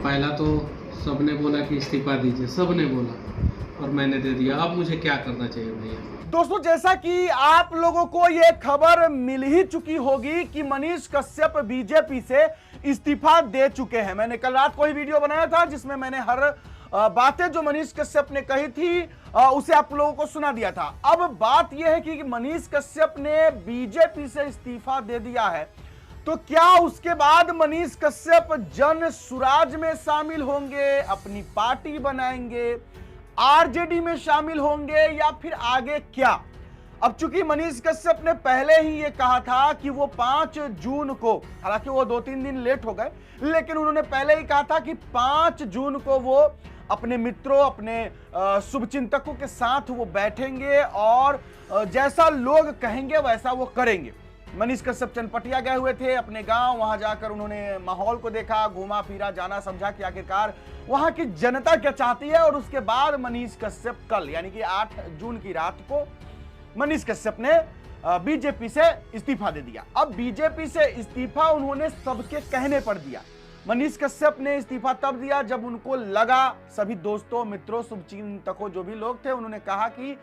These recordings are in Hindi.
पहला तो सबने बोला कि इस्तीफा दीजिए, सबने बोला और मैंने दे दिया। अब मुझे क्या करना चाहिए भैया? दोस्तों, जैसा कि आप लोगों को ये खबर मिल ही चुकी होगी कि मनीष कश्यप बीजेपी से इस्तीफा दे चुके हैं। मैंने कल रात को ही वीडियो बनाया था जिसमें मैंने हर बातें जो मनीष कश्यप ने कही थी उसे आप लोगों को सुना दिया था। अब बात यह है कि मनीष कश्यप ने बीजेपी से इस्तीफा दे दिया है, तो क्या उसके बाद मनीष कश्यप जन सुराज में शामिल होंगे, अपनी पार्टी बनाएंगे, आरजेडी में शामिल होंगे या फिर आगे क्या? अब चूंकि मनीष कश्यप ने पहले ही ये कहा था कि वो 5 जून को, हालांकि वो 2-3 दिन लेट हो गए, लेकिन उन्होंने पहले ही कहा था कि 5 जून को वो अपने मित्रों, अपने शुभचिंतकों के साथ वो बैठेंगे और जैसा लोग कहेंगे वैसा वो करेंगे। मनीष कश्यप चनपटिया गए हुए थे अपने गांव, वहां जाकर उन्होंने माहौल को देखा, घूमा फिरा, जाना समझा कि आखिरकार वहां की जनता क्या चाहती है। और उसके बाद मनीष कश्यप कल यानी कि 8 जून की रात को मनीष कश्यप ने बीजेपी से इस्तीफा दे दिया। अब बीजेपी से इस्तीफा उन्होंने सबके कहने पर दिया। मनीष कश्यप ने इस्तीफा तब दिया जब उनको लगा, सभी दोस्तों, मित्रों, शुभचिंतकों जो भी लोग थे, उन्होंने कहा कि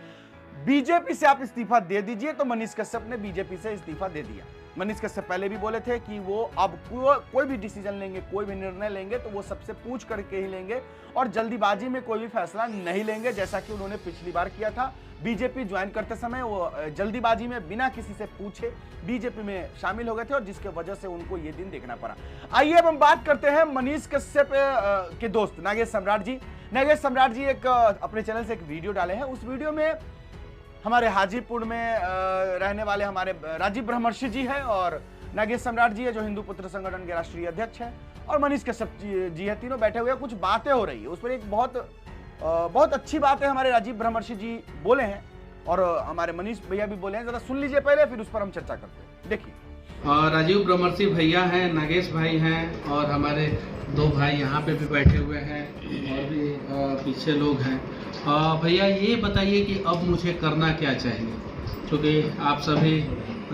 बीजेपी से आप इस्तीफा दे दीजिए। तो मनीष कश्यप ने बीजेपी से इस्तीफा दे दिया। मनीष कश्यप पहले भी बोले थे कि वो अब कोई भी डिसीजन लेंगे, कोई भी निर्णय लेंगे तो वो सबसे पूछ करके ही लेंगे और जल्दीबाजी में कोई भी फैसला नहीं लेंगे, जैसा कि उन्होंने पिछली बार किया था। बीजेपी ज्वाइन करते समय वो जल्दीबाजी में बिना किसी से पूछे बीजेपी में शामिल हो गए थे और जिसके वजह से उनको ये दिन देखना पड़ा। आइए अब हम बात करते हैं मनीष कश्यप के दोस्त नागेश सम्राट जी। नागेश सम्राट जी एक अपने चैनल से एक वीडियो डाले हैं। उस वीडियो में हमारे हाजीपुर में रहने वाले हमारे राजीव ब्रह्मर्षि जी हैं और नागेश सम्राट जी है जो हिंदू पुत्र संगठन के राष्ट्रीय अध्यक्ष हैं और मनीष कश्यप जी है, तीनों बैठे हुए हैं। कुछ बातें हो रही है, उस पर एक बहुत अच्छी बात है हमारे राजीव ब्रह्मर्षि जी बोले हैं और हमारे मनीष भैया भी बोले हैं। जरा सुन लीजिए पहले, फिर उस पर हम चर्चा करते हैं। देखिए, राजीव ब्रह्मर्षि भैया हैं, नागेश भाई हैं और हमारे 2 भाई यहाँ पे भी बैठे हुए हैं और भी पीछे लोग हैं। भैया ये बताइए कि अब मुझे करना क्या चाहिए, क्योंकि आप सभी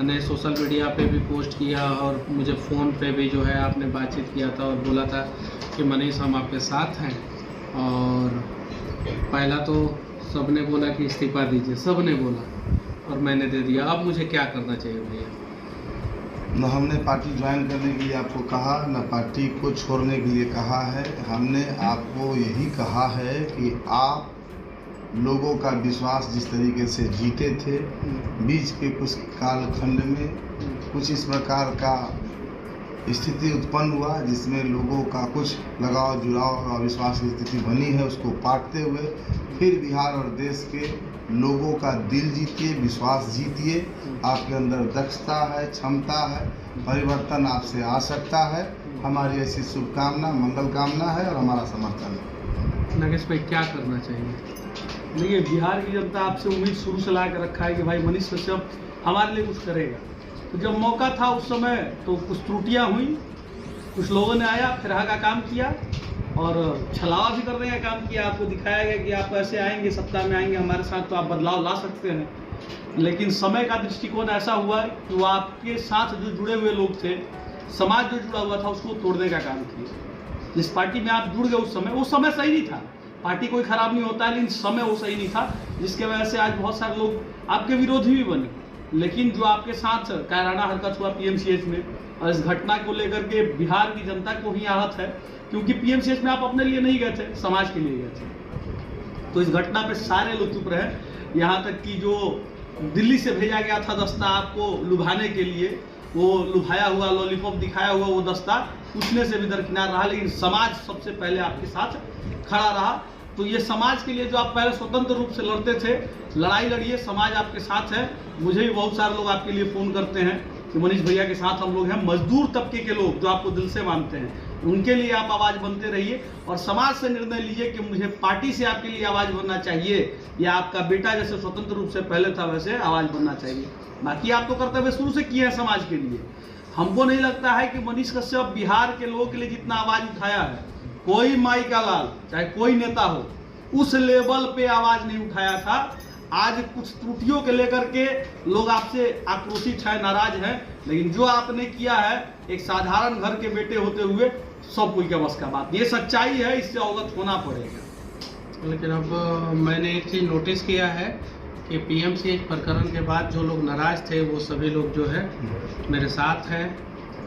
ने सोशल मीडिया पे भी पोस्ट किया और मुझे फ़ोन पे भी जो है आपने बातचीत किया था और बोला था कि मनीष हम आपके साथ हैं। और पहला तो सबने बोला कि इस्तीफा दीजिए, सबने बोला और मैंने दे दिया। अब मुझे क्या करना चाहिए भैया? न हमने पार्टी ज्वाइन करने के लिए आपको कहा, न पार्टी को छोड़ने के लिए कहा है। हमने आपको यही कहा है कि आप लोगों का विश्वास जिस तरीके से जीते थे, बीच के कुछ कालखंड में कुछ इस प्रकार का स्थिति उत्पन्न हुआ जिसमें लोगों का कुछ लगाव जुड़ाव और विश्वास की स्थिति बनी है, उसको पाटते हुए फिर बिहार और देश के लोगों का दिल जीतिए, विश्वास जीतिए। आपके अंदर दक्षता है, क्षमता है, परिवर्तन आपसे आ सकता है। हमारी ऐसी शुभकामना, मंगल कामना है और हमारा समर्थन है। नागेश भाई क्या करना चाहिए? देखिए, बिहार की जनता आपसे उम्मीद शुरू से ला कर रखा है कि भाई मनीष कश्यप हमारे लिए कुछ करेगा। तो जब मौका था उस समय तो कुछ त्रुटियां हुई, कुछ लोगों ने आया फिर का काम किया और छलावा भी करने का काम किया। आपको दिखाया गया कि आप ऐसे आएंगे, सत्ता में आएंगे हमारे साथ तो आप बदलाव ला सकते हैं। लेकिन समय का दृष्टिकोण ऐसा हुआ कि वो आपके साथ जो जुड़े हुए लोग थे, समाज जो जुड़ा हुआ था, उसको तोड़ने का काम किया। जिस पार्टी में आप जुड़ गए उस समय, वो समय सही नहीं था। पार्टी कोई खराब नहीं होता है, लेकिन समय वो सही नहीं था, जिसके वजह से आज बहुत सारे लोग आपके विरोधी भी बने। लेकिन जो आपके साथ कायराना हरकत हुआ पीएमसीएच में, और इस घटना को लेकर के बिहार की जनता को ही आहत है, क्योंकि पीएमसीएच में आप अपने लिए नहीं गए थे, समाज के लिए गए थे। तो इस घटना पे सारे लोग चुप रहे। यहाँ तक कि जो दिल्ली से भेजा गया था दस्ता आपको लुभाने के लिए, वो लुभाया हुआ, लॉलीपॉप दिखाया हुआ वो दस्ता उसने से भी दरकिनार रहा। लेकिन समाज सबसे पहले आपके साथ खड़ा रहा। तो ये समाज के लिए जो आप पहले स्वतंत्र रूप से लड़ते थे, लड़ाई लड़िए, समाज आपके साथ है। मुझे भी बहुत सारे लोग आपके लिए फ़ोन करते हैं कि मनीष भैया के साथ हम लोग हैं। मजदूर तबके के लोग जो आपको दिल से मानते हैं, उनके लिए आप आवाज़ बनते रहिए और समाज से निर्णय लीजिए कि मुझे पार्टी से आपके लिए आवाज़ बनना चाहिए या आपका बेटा जैसे स्वतंत्र रूप से पहले था वैसे आवाज़ बनना चाहिए। बाकी आप तो कर्तव्य शुरू से किए हैं समाज के लिए। हमको नहीं लगता है कि मनीष कश्यप बिहार के लोगों के लिए जितना आवाज़ उठाया है, कोई माई का लाल चाहे कोई नेता हो उस लेवल पे आवाज नहीं उठाया था। आज कुछ त्रुटियों के लेकर के लोग आपसे आक्रोशित है, नाराज हैं, लेकिन जो आपने किया है एक साधारण घर के बेटे होते हुए सब कोई के बस का बात, ये सच्चाई है, इससे अवगत होना पड़ेगा। लेकिन अब मैंने एक चीज़ नोटिस किया है कि पीएमसीएच प्रकरण के बाद जो लोग नाराज थे वो सभी लोग जो है मेरे साथ हैं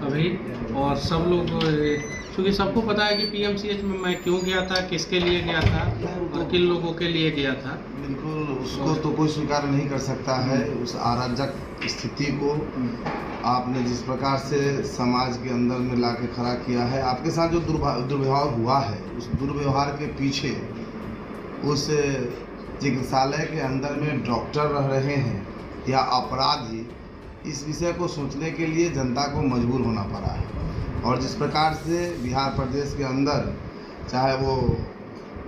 अभी, और सब लोग, क्योंकि सबको पता है कि पीएमसीएच में मैं क्यों गया था, किसके लिए गया था और किन लोगों के लिए गया था। बिल्कुल, उसको तो कोई स्वीकार नहीं कर सकता है। उस अराजक स्थिति को आपने जिस प्रकार से समाज के अंदर में ला के खड़ा किया है, आपके साथ जो दुर्व्यवहार हुआ है, उस दुर्व्यवहार के पीछे उस चिकित्सालय के अंदर में डॉक्टर रह रहे हैं या अपराधी, इस विषय को सोचने के लिए जनता को मजबूर होना पड़ा है। और जिस प्रकार से बिहार प्रदेश के अंदर चाहे वो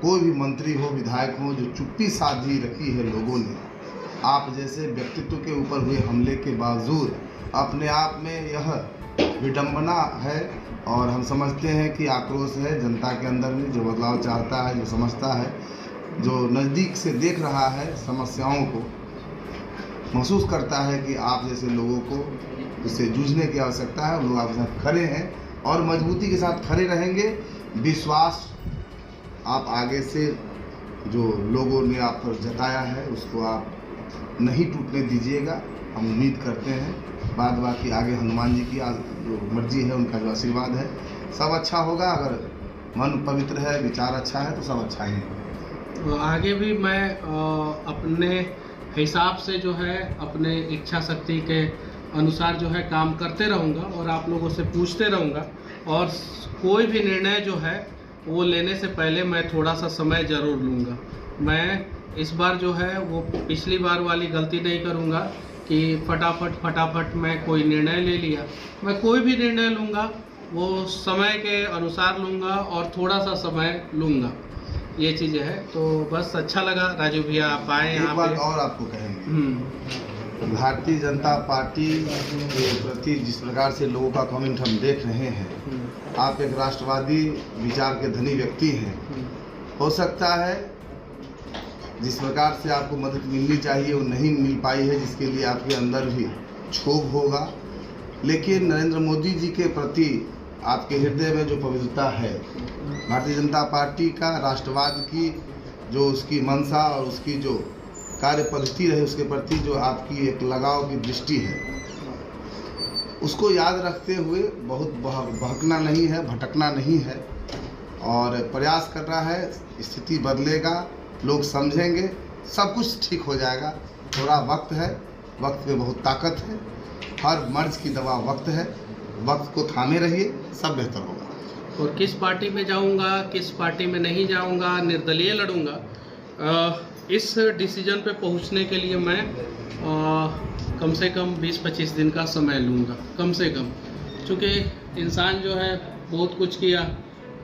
कोई भी मंत्री हो, विधायक हो, जो चुप्पी साधी रखी है लोगों ने, आप जैसे व्यक्तित्व के ऊपर हुए हमले के बावजूद, अपने आप में यह विडंबना है। और हम समझते हैं कि आक्रोश है जनता के अंदर में, जो बदलाव चाहता है, जो समझता है, जो नज़दीक से देख रहा है समस्याओं को, महसूस करता है कि आप जैसे लोगों को इससे जूझने की आवश्यकता है। लोग आपके साथ खड़े हैं और मजबूती के साथ खड़े रहेंगे। विश्वास आप आगे से जो लोगों ने आप पर जताया है उसको आप नहीं टूटने दीजिएगा, हम उम्मीद करते हैं। बाद बाकी आगे हनुमान जी की जो मर्जी है, उनका जो आशीर्वाद है, सब अच्छा होगा। अगर मन पवित्र है, विचार अच्छा है, तो सब अच्छा ही होगा। आगे भी मैं अपने हिसाब से जो है अपने इच्छा शक्ति के अनुसार जो है काम करते रहूँगा और आप लोगों से पूछते रहूँगा। और कोई भी निर्णय जो है वो लेने से पहले मैं थोड़ा सा समय ज़रूर लूँगा। मैं इस बार जो है वो पिछली बार वाली गलती नहीं करूँगा कि फटाफट मैं कोई निर्णय ले लिया। मैं कोई भी निर्णय लूँगा वो समय के अनुसार लूँगा और थोड़ा सा समय लूँगा, ये चीज़ें है। तो बस अच्छा लगा राजू भैया आप आए यहाँ पे। एक बात और आपको कहेंगे, भारतीय जनता पार्टी के प्रति जिस प्रकार से लोगों का कमेंट हम देख रहे हैं, आप एक राष्ट्रवादी विचार के धनी व्यक्ति हैं। हो सकता है जिस प्रकार से आपको मदद मिलनी चाहिए वो नहीं मिल पाई है, जिसके लिए आपके अंदर भी क्षोभ होगा। लेकिन नरेंद्र मोदी जी के प्रति आपके हृदय में जो पवित्रता है, भारतीय जनता पार्टी का राष्ट्रवाद की जो उसकी मंशा और उसकी जो कार्य पद्धति रहे, उसके प्रति जो आपकी एक लगाव की दृष्टि है, उसको याद रखते हुए बहुत बहकना नहीं है, भटकना नहीं है और प्रयास करना है। स्थिति बदलेगा, लोग समझेंगे, सब कुछ ठीक हो जाएगा। थोड़ा वक्त है, वक्त में बहुत ताकत है, हर मर्ज की दवा वक्त है, वक्त को थामे रहिए, सब बेहतर होगा। और किस पार्टी में जाऊंगा, किस पार्टी में नहीं जाऊंगा, निर्दलीय लड़ूंगा, इस डिसीजन पे पहुंचने के लिए मैं कम से कम 20-25 दिन का समय लूंगा, कम से कम। क्योंकि इंसान जो है बहुत कुछ किया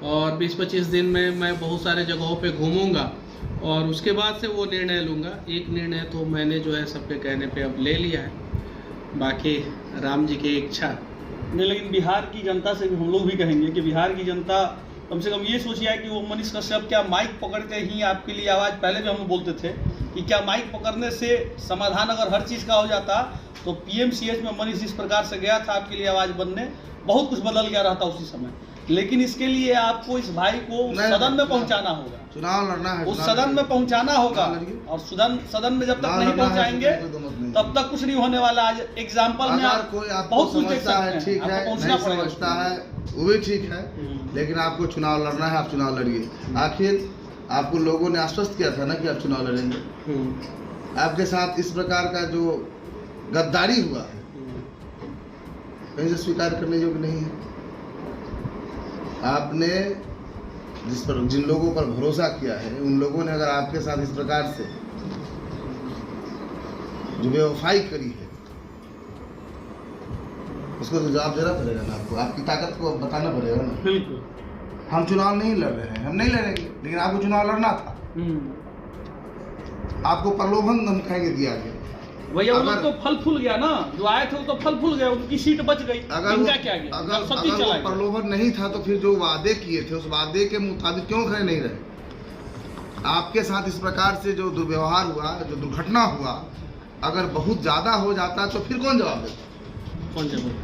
और 20-25 दिन में मैं बहुत सारे जगहों पे घूमूंगा और उसके बाद से वो निर्णय लूँगा। एक निर्णय तो मैंने जो है सबके कहने पे अब ले लिया है, बाकी राम जी की इच्छा नहीं। लेकिन बिहार की जनता से भी हम लोग भी कहेंगे कि बिहार की जनता कम से कम ये सोचिए है कि वो मनीष कश्यप क्या माइक पकड़ते ही आपके लिए आवाज़, पहले भी हम बोलते थे कि क्या माइक पकड़ने से समाधान अगर हर चीज़ का हो जाता तो पीएमसीएच में मनीष जिस प्रकार से गया था आपके लिए आवाज़ बनने, बहुत कुछ बदल गया रहता उसी समय। लेकिन इसके लिए आपको इस भाई को सदन में पहुंचाना होगा, चुनाव लड़ना है, उस सदन में पहुंचाना होगा। और सदन में जब तक नहीं पहुंचाएंगे तब तक कुछ नहीं होने वाला। आज एग्जाम्पल में आप बहुत कुछ देख सकते हैं, ठीक है, नहीं समझता है वो भी ठीक है, लेकिन आपको चुनाव लड़ना है, आप चुनाव लड़िए। आखिर आपको लोगों ने आश्वस्त किया था ना कि आप चुनाव लड़ेंगे। आपके साथ इस प्रकार का जो गद्दारी हुआ है कहीं से स्वीकार करने योग्य नहीं है। आपने जिन लोगों पर भरोसा किया है, उन लोगों ने अगर आपके साथ इस प्रकार से जो बेवफाई करी है, उसको तो जवाब देना पड़ेगा ना आपको, आपकी ताकत को बताना पड़ेगा ना। बिल्कुल, हम चुनाव नहीं लड़ रहे हैं, हम नहीं लड़ेंगे, लेकिन आपको चुनाव लड़ना था। आपको प्रलोभन धमकाएंगे दिया गया, भैया वो तो फल फूल गया ना, जो आए थे वो तो फल फूल गए, उनकी सीट बच गई। अगर वो प्रलोभन नहीं था तो फिर जो वादे किए थे उस वादे के मुताबिक क्यों खड़े नहीं रहे? आपके साथ इस प्रकार से जो दुर्व्यवहार हुआ, जो दुर्घटना हुआ, अगर बहुत ज्यादा हो जाता तो फिर कौन जवाब देता? कौन जवाब देता?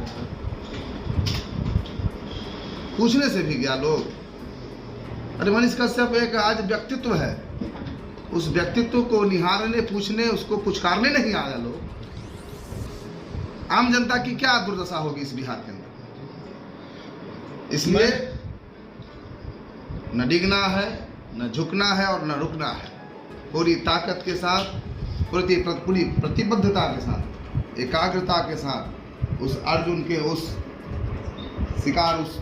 पूछने से भी गया लोग। अरे मनीष कश्यप एक आज व्यक्तित्व है, उस व्यक्तित्व को निहारने, पूछने, उसको पुचकारने नहीं आया लोग। आम जनता की क्या दुर्दशा होगी इस बिहार के अंदर। इसलिए न डिगना है, न झुकना है और न रुकना है। पूरी ताकत के साथ, पूरी प्रतिबद्धता के साथ, एकाग्रता के साथ उस अर्जुन के उस शिकार, उस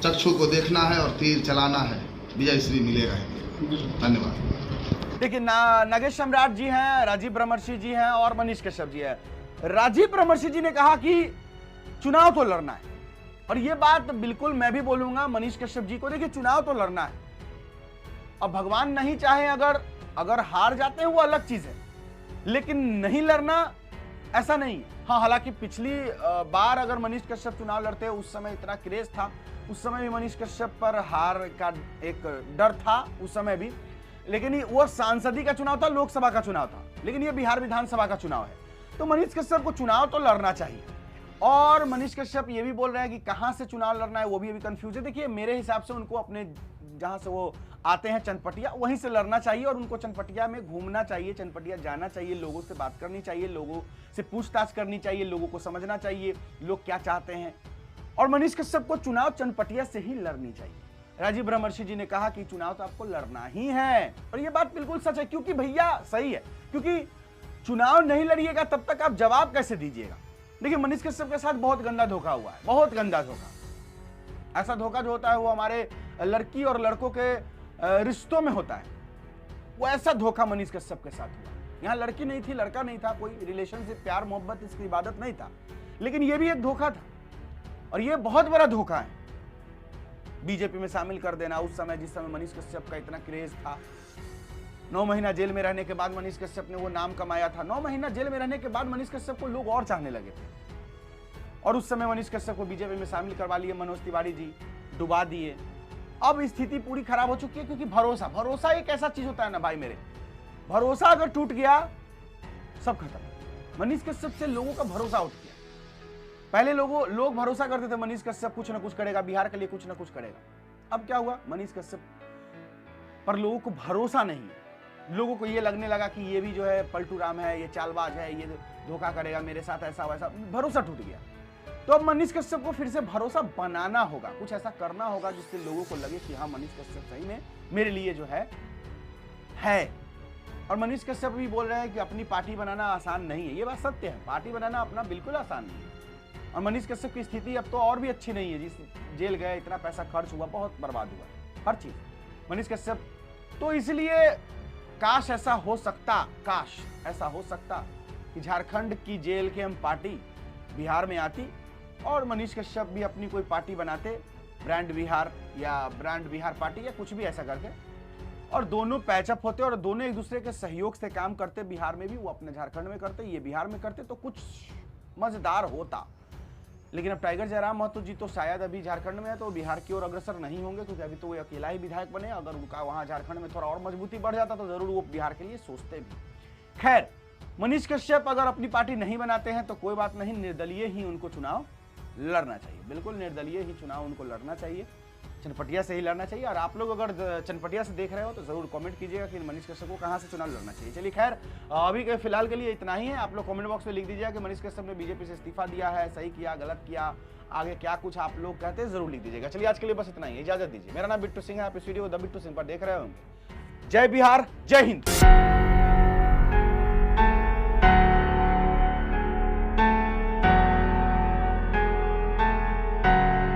चक्षु को देखना है और तीर चलाना है। विजय श्री मिलेगा। धन्यवाद। देखिए नागेश सम्राट जी हैं, राजीव ब्रह्मर्षि जी हैं और मनीष कश्यप जी हैं। राजीव ब्रह्मर्षि जी ने कहा कि चुनाव तो लड़ना है, और ये बात बिल्कुल मैं भी बोलूंगा मनीष कश्यप जी को। देखिए चुनाव तो लड़ना है, अब भगवान नहीं चाहे अगर हार जाते हैं वो अलग चीज है, लेकिन नहीं लड़ना ऐसा नहीं है। हाँ, हालांकि पिछली बार अगर मनीष कश्यप चुनाव लड़ते उस समय इतना क्रेज था, उस समय भी मनीष कश्यप पर हार का एक डर था उस समय भी, लेकिन वो सांसदी का चुनाव था, लोकसभा का चुनाव था, लेकिन ये बिहार विधानसभा का चुनाव है। तो मनीष कश्यप को चुनाव तो लड़ना चाहिए। और मनीष कश्यप ये भी बोल रहे हैं कि कहां से चुनाव लड़ना है वो भी अभी कंफ्यूज है। देखिए मेरे हिसाब से उनको अपने जहां से वो आते हैं चनपटिया, वहीं से लड़ना चाहिए और उनको चनपटिया में घूमना चाहिए, चनपटिया जाना चाहिए, लोगों से बात करनी चाहिए, लोगों से पूछताछ करनी चाहिए, लोगों को समझना चाहिए लोग क्या चाहते हैं। और मनीष कश्यप को चुनाव चनपटिया से ही लड़नी चाहिए। राजीव ब्रह्मर्षि जी ने कहा कि चुनाव तो आपको लड़ना ही है, और ये बात बिल्कुल सच है, क्योंकि भैया सही है, क्योंकि चुनाव नहीं लड़िएगा तब तक आप जवाब कैसे दीजिएगा। देखिए मनीष कश्यप के साथ बहुत गंदा धोखा हुआ है, बहुत गंदा धोखा। ऐसा धोखा जो होता है वो हमारे लड़की और लड़कों के रिश्तों में होता है, वो ऐसा धोखा मनीष कश्यप के साथ हुआ। यहाँ लड़की नहीं थी, लड़का नहीं था, कोई रिलेशनशिप, प्यार मोहब्बत, इसकी इबादत नहीं था, लेकिन ये भी एक धोखा था, और ये बहुत बड़ा धोखा है। बीजेपी में शामिल कर देना उस समय, जिस समय मनीष कश्यप का इतना क्रेज था। 9 महीना जेल में रहने के बाद मनीष कश्यप ने वो नाम कमाया था। 9 महीना जेल में रहने के बाद मनीष कश्यप को लोग और चाहने लगे थे, और उस समय मनीष कश्यप को बीजेपी में शामिल करवा लिए मनोज तिवारी जी, डुबा दिए। अब स्थिति पूरी खराब हो चुकी है, क्योंकि भरोसा एक ऐसा चीज होता है ना भाई मेरे, भरोसा अगर टूट गया सब खत्म। मनीष कश्यप से लोगों का भरोसा उठ गया। पहले लोग भरोसा करते थे मनीष कश्यप कुछ ना कुछ करेगा, बिहार के लिए कुछ ना कुछ करेगा। अब क्या हुआ, मनीष कश्यप पर लोगों को भरोसा नहीं है। लोगों को ये लगने लगा कि ये भी जो है पलटू राम है, ये चालबाज है, ये धोखा करेगा मेरे साथ, ऐसा वैसा, भरोसा टूट गया। तो अब मनीष कश्यप को फिर से भरोसा बनाना होगा, कुछ ऐसा करना होगा जिससे लोगों को लगे कि हाँ मनीष कश्यप सही में मेरे लिए जो है। और मनीष कश्यप भी बोल रहे हैं कि अपनी पार्टी बनाना आसान नहीं है। ये बात सत्य है, पार्टी बनाना अपना बिल्कुल आसान नहीं है। और मनीष कश्यप की स्थिति अब तो और भी अच्छी नहीं है, जिस जेल गए, इतना पैसा खर्च हुआ, बहुत बर्बाद हुआ हर चीज मनीष कश्यप। तो इसलिए काश ऐसा हो सकता कि झारखंड की जेल के हम पार्टी बिहार में आती और मनीष कश्यप भी अपनी कोई पार्टी बनाते, ब्रांड बिहार या ब्रांड बिहार पार्टी या कुछ भी ऐसा करके, और दोनों पैचअप होते और दोनों एक दूसरे के सहयोग से काम करते। बिहार में भी वो अपने झारखंड में करते, ये बिहार में करते, तो कुछ मजेदार होता। लेकिन अब टाइगर जयराम महतो जी तो शायद अभी झारखंड में है, तो बिहार की ओर अग्रसर नहीं होंगे, क्योंकि अभी तो वो अकेला ही विधायक बने। अगर उनका वहां झारखंड में थोड़ा और मजबूती बढ़ जाता तो जरूर वो बिहार के लिए सोचते भी। खैर, मनीष कश्यप अगर अपनी पार्टी नहीं बनाते हैं तो कोई बात नहीं, निर्दलीय ही उनको चुनाव लड़ना चाहिए, बिल्कुल निर्दलीय ही चुनाव उनको लड़ना चाहिए, चनपटिया से ही लड़ना चाहिए। और आप लोग अगर चनपटिया से देख रहे हो तो जरूर कमेंट कीजिएगा कि मनीष कश्यप को कहां से चुनाव लड़ना चाहिए। चलिए खैर, अभी के फिलहाल के लिए इतना ही है। आप लोग कमेंट बॉक्स में लिख दीजिएगा कि मनीष कश्यप ने बीजेपी से इस्तीफा दिया है, सही किया, गलत किया, आगे क्या कुछ आप लोग कहते हैं जरूर लिख दीजिएगा। चलिए आज के लिए बस इतना ही, इजाजत दीजिए। मेरा नाम बिट्टू सिंह है, आप इस वीडियो द बिट्टू सिंह पर देख रहे होंगे। जय बिहार, जय हिंद।